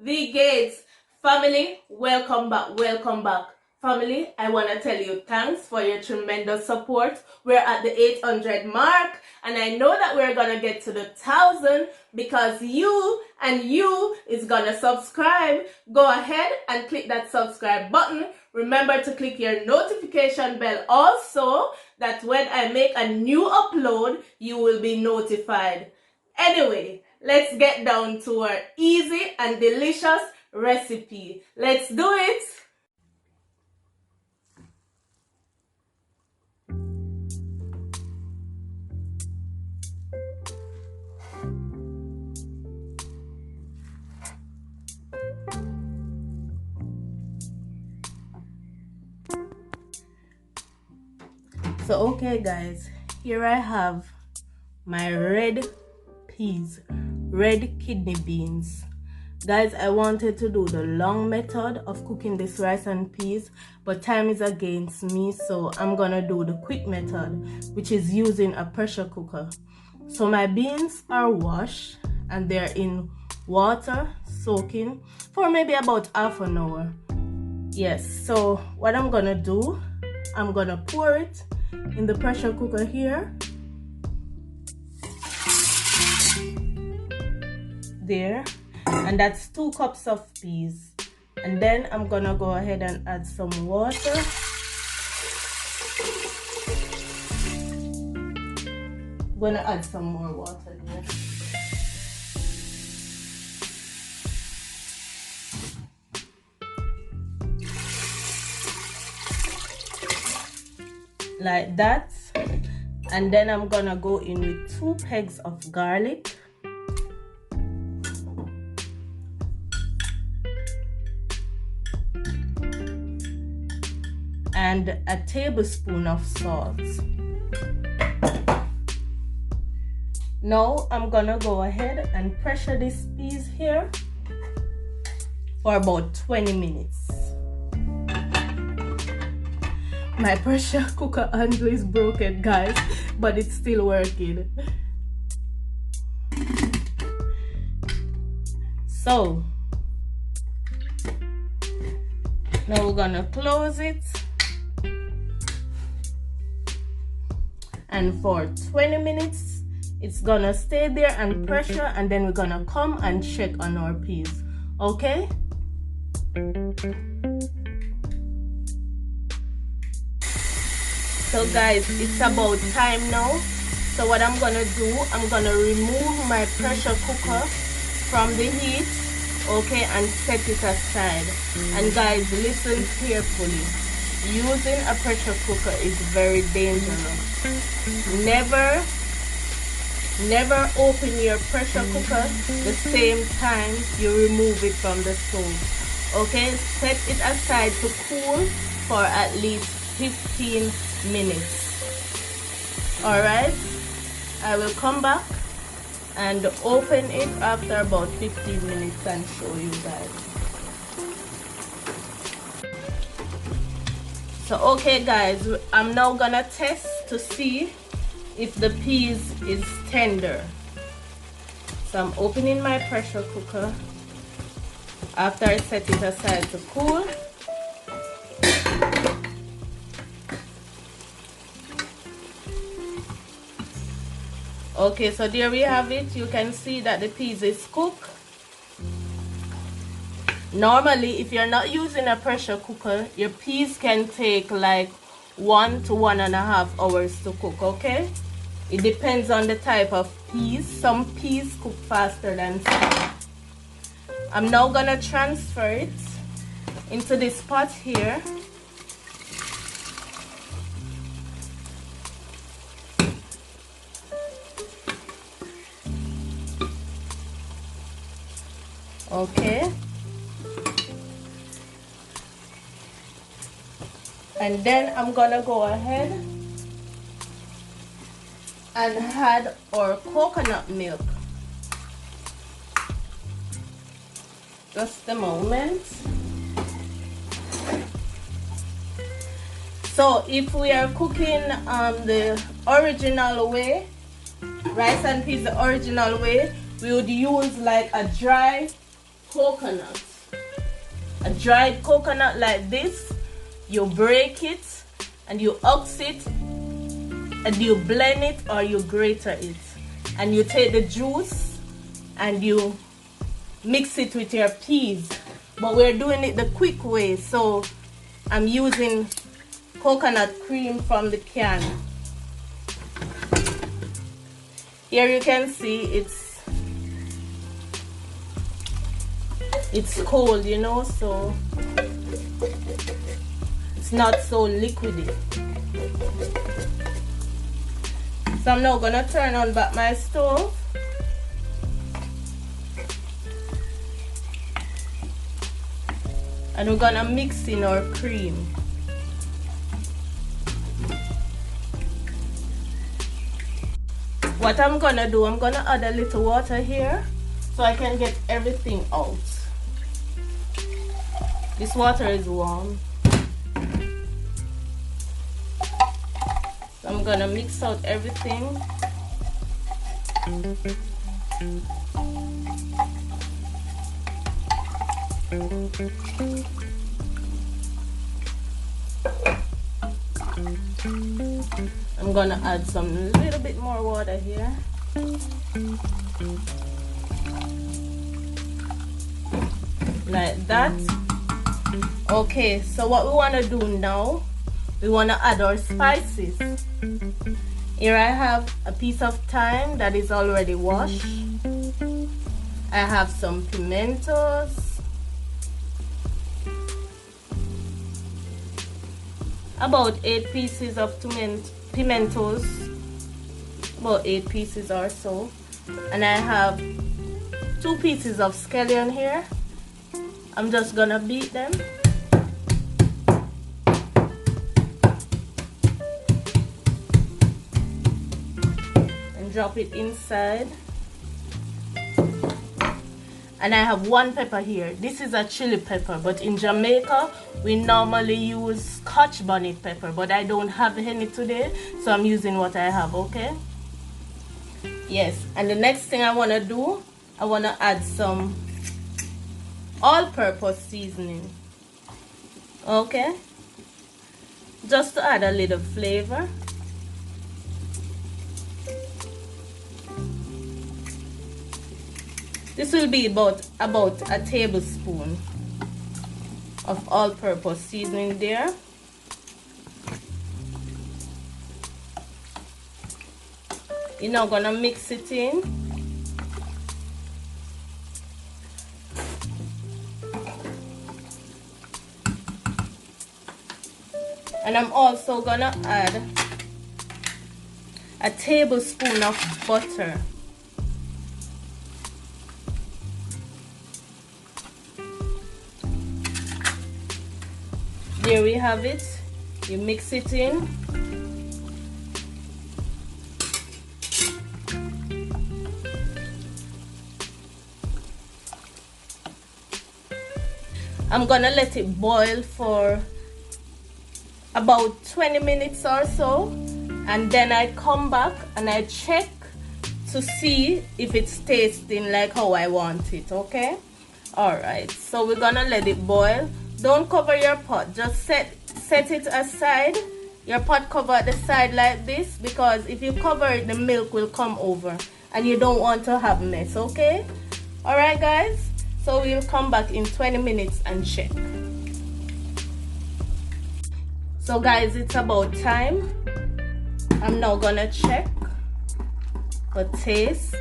The Gates family, welcome back, welcome back. Family, I want to tell you thanks for your tremendous support. We're at the 800 mark, and I know that we're going to get to the 1,000 because you is going to subscribe. Go ahead and click that subscribe button. Remember to click your notification bell also, that when I make a new upload, you will be notified. Anyway, let's get down to our easy and delicious recipe. Let's do it. So okay guys, here I have my red peas, red kidney beans. Guys, I wanted to do the long method of cooking this rice and peas, but time is against me, so I'm gonna do the quick method, which is using a pressure cooker. So my beans are washed and they're in water soaking for maybe about half an hour. Yes, so what I'm gonna do, I'm gonna pour it in the pressure cooker here. There, and that's 2 cups of peas. And then I'm gonna go ahead and add some water. I'm gonna add some more water there. Like that. And then I'm gonna go in with 2 pegs of garlic. And a tablespoon of salt. Now I'm gonna go ahead and pressure these peas here for about 20 minutes. My pressure cooker handle is broken, guys, but it's still working. So now we're gonna close it. And for 20 minutes, it's gonna stay there and pressure, and then we're gonna come and check on our peas, okay? So guys, it's about time now. So what I'm gonna do, I'm gonna remove my pressure cooker from the heat, okay, and set it aside. And guys, listen carefully. Using a pressure cooker is very dangerous. Never open your pressure cooker the same time you remove it from the stove. Okay, set it aside to cool for at least 15 minutes. Alright, I will come back and open it after about 15 minutes and show you guys. So okay guys, I'm now gonna test to see if the peas is tender. So I'm opening my pressure cooker after I set it aside to cool. Okay, so there we have it. You can see that the peas is cooked. Normally, if you're not using a pressure cooker, your peas can take like 1 to 1.5 hours to cook, okay? It depends on the type of peas. Some peas cook faster than some. I'm now gonna transfer it into this pot here. Okay. And then I'm gonna go ahead and add our coconut milk. Just a moment. So if we are cooking the original way, rice and peas the original way, we would use like a dry coconut. A dried coconut like this, you break it and you ox it and you blend it or you grate it, and you take the juice and you mix it with your peas. But we're doing it the quick way, so I'm using coconut cream from the can. Here you can see it's cold, you know, so it's not so liquidy. So I'm now gonna turn on back my stove. And we're gonna mix in our cream. What I'm gonna do, I'm gonna add a little water here so I can get everything out. This water is warm. So I'm gonna mix out everything. I'm gonna add some little bit more water here. Like that. Okay, so what we want to do now, we want to add our spices. Here I have a piece of thyme that is already washed. I have some pimentos, about 8 pieces of pimentos, about 8 pieces or so, and I have 2 pieces of scallion here. I'm just gonna beat them. And drop it inside. And I have 1 pepper here. This is a chili pepper, but in Jamaica we normally use scotch bonnet pepper, but I don't have any today, so I'm using what I have, okay? Yes, and the next thing I want to do, I want to add some all-purpose seasoning, okay? Just to add a little flavor. This will be about a tablespoon of all-purpose seasoning there. You're now gonna mix it in. And I'm also gonna add a tablespoon of butter. There we have it. You mix it in. I'm gonna let it boil for about 20 minutes or so, and then I come back and I check to see if it's tasting like how I want it, okay? Alright, so we're gonna let it boil. Don't cover your pot, just set it aside. Your pot cover at the side like this, because if you cover it, the milk will come over and you don't want to have mess, okay? Alright guys, so we'll come back in 20 minutes and check. So guys, it's about time. I'm now gonna check for taste.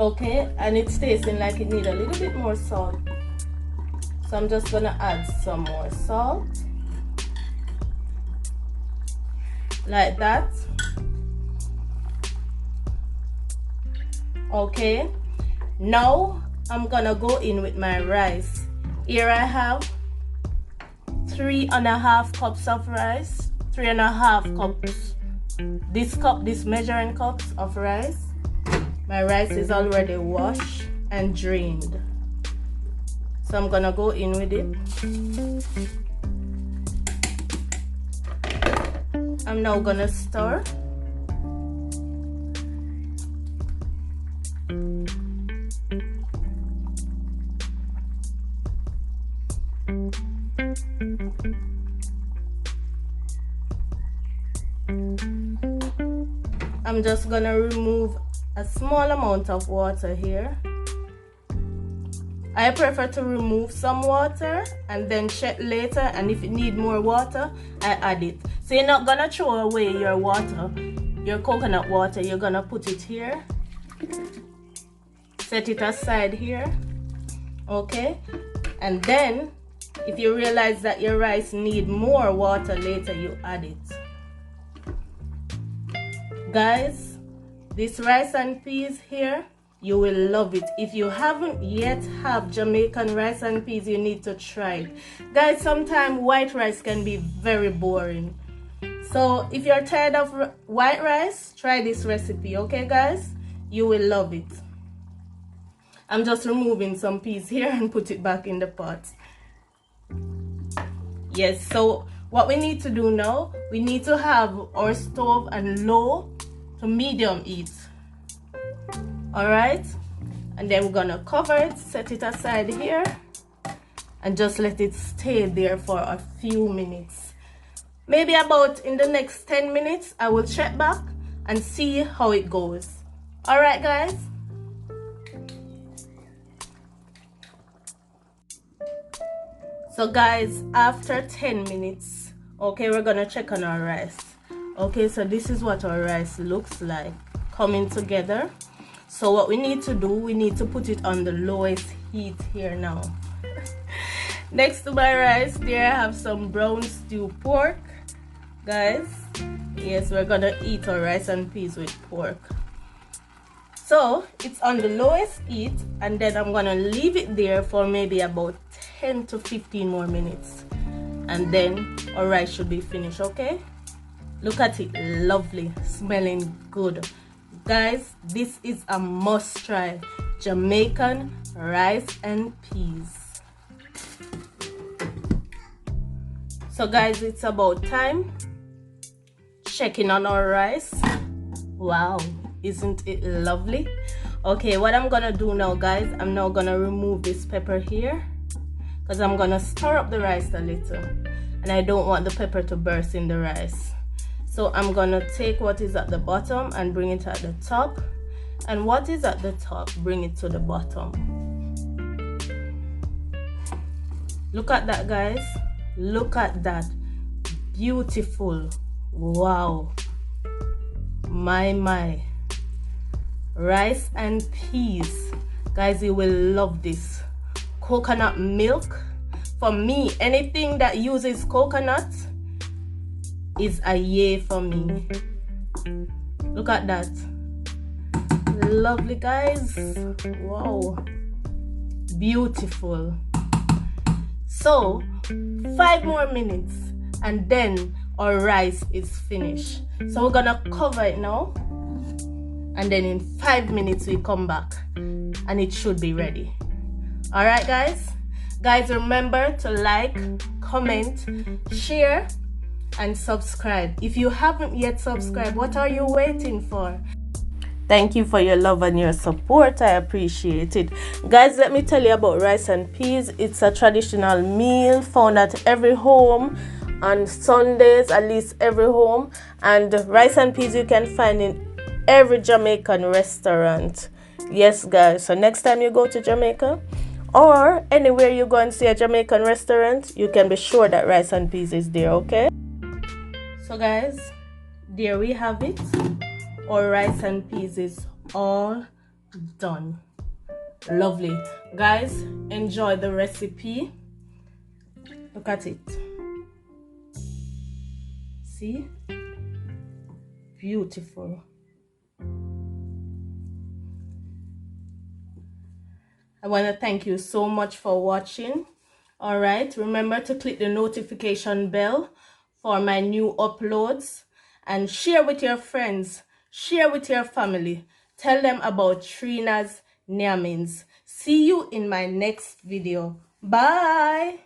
Okay, and it's tasting like it needs a little bit more salt. So I'm just gonna add some more salt. Like that. Okay, now I'm gonna go in with my rice. Here I have 3.5 cups of rice, 3.5 cups. This measuring cups of rice. My rice is already washed and drained. So I'm gonna go in with it. I'm now gonna stir. I'm just gonna remove a small amount of water here. I prefer to remove some water and then check later, and if it need more water, I add it. So you're not gonna throw away your water, your coconut water. You're gonna put it here, set it aside here, okay? And then if you realize that your rice need more water later, you add it. Guys, this rice and peas here, you will love it. If you haven't yet have Jamaican rice and peas, you need to try it. Guys, sometimes white rice can be very boring. So if you're tired of white rice, try this recipe, okay guys? You will love it. I'm just removing some peas here and put it back in the pot. Yes, so what we need to do now, we need to have our stove on low to medium heat. Alright, and then we're gonna cover it, set it aside here, and just let it stay there for a few minutes. Maybe about in the next 10 minutes, I will check back and see how it goes. Alright guys? So guys, after 10 minutes, okay, we're gonna check on our rice. Okay, so this is what our rice looks like, coming together. So what we need to do, we need to put it on the lowest heat here now. Next to my rice, there I have some brown stew pork. Guys, yes, we're gonna eat our rice and peas with pork. So it's on the lowest heat, and then I'm gonna leave it there for maybe about 10 to 15 more minutes. And then our rice should be finished, okay? Look at it, lovely, smelling good. Guys, this is a must try. Jamaican rice and peas. So guys, it's about time. Checking on our rice. Wow, isn't it lovely? Okay, what I'm gonna do now guys, I'm now gonna remove this pepper here, because I'm gonna stir up the rice a little, and I don't want the pepper to burst in the rice. So I'm gonna take what is at the bottom and bring it at the top, and what is at the top, bring it to the bottom. Look at that guys, look at that, beautiful. Wow, my rice and peas. Guys, you will love this. Coconut milk, for me, anything that uses coconut is a yay for me. Look at that, lovely guys. Wow, beautiful. So 5 more minutes and then our rice is finished. So we're gonna cover it now, and then in 5 minutes we come back and it should be ready. All right guys, remember to like, comment, share and subscribe. If you haven't yet subscribed, what are you waiting for? Thank you for your love and your support. I appreciate it. Guys, let me tell you about rice and peas. It's a traditional meal found at every home on Sundays, at least every home. And rice and peas you can find in every Jamaican restaurant. Yes guys, so next time you go to Jamaica or anywhere you go and see a Jamaican restaurant, you can be sure that rice and peas is there, okay? So guys, there we have it. Our rice and peas is all done. Lovely. Guys, enjoy the recipe. Look at it. See? Beautiful. I want to thank you so much for watching. All right, remember to click the notification bell for my new uploads, and share with your friends, share with your family. Tell them about Trina's Nyamins. See you in my next video. Bye.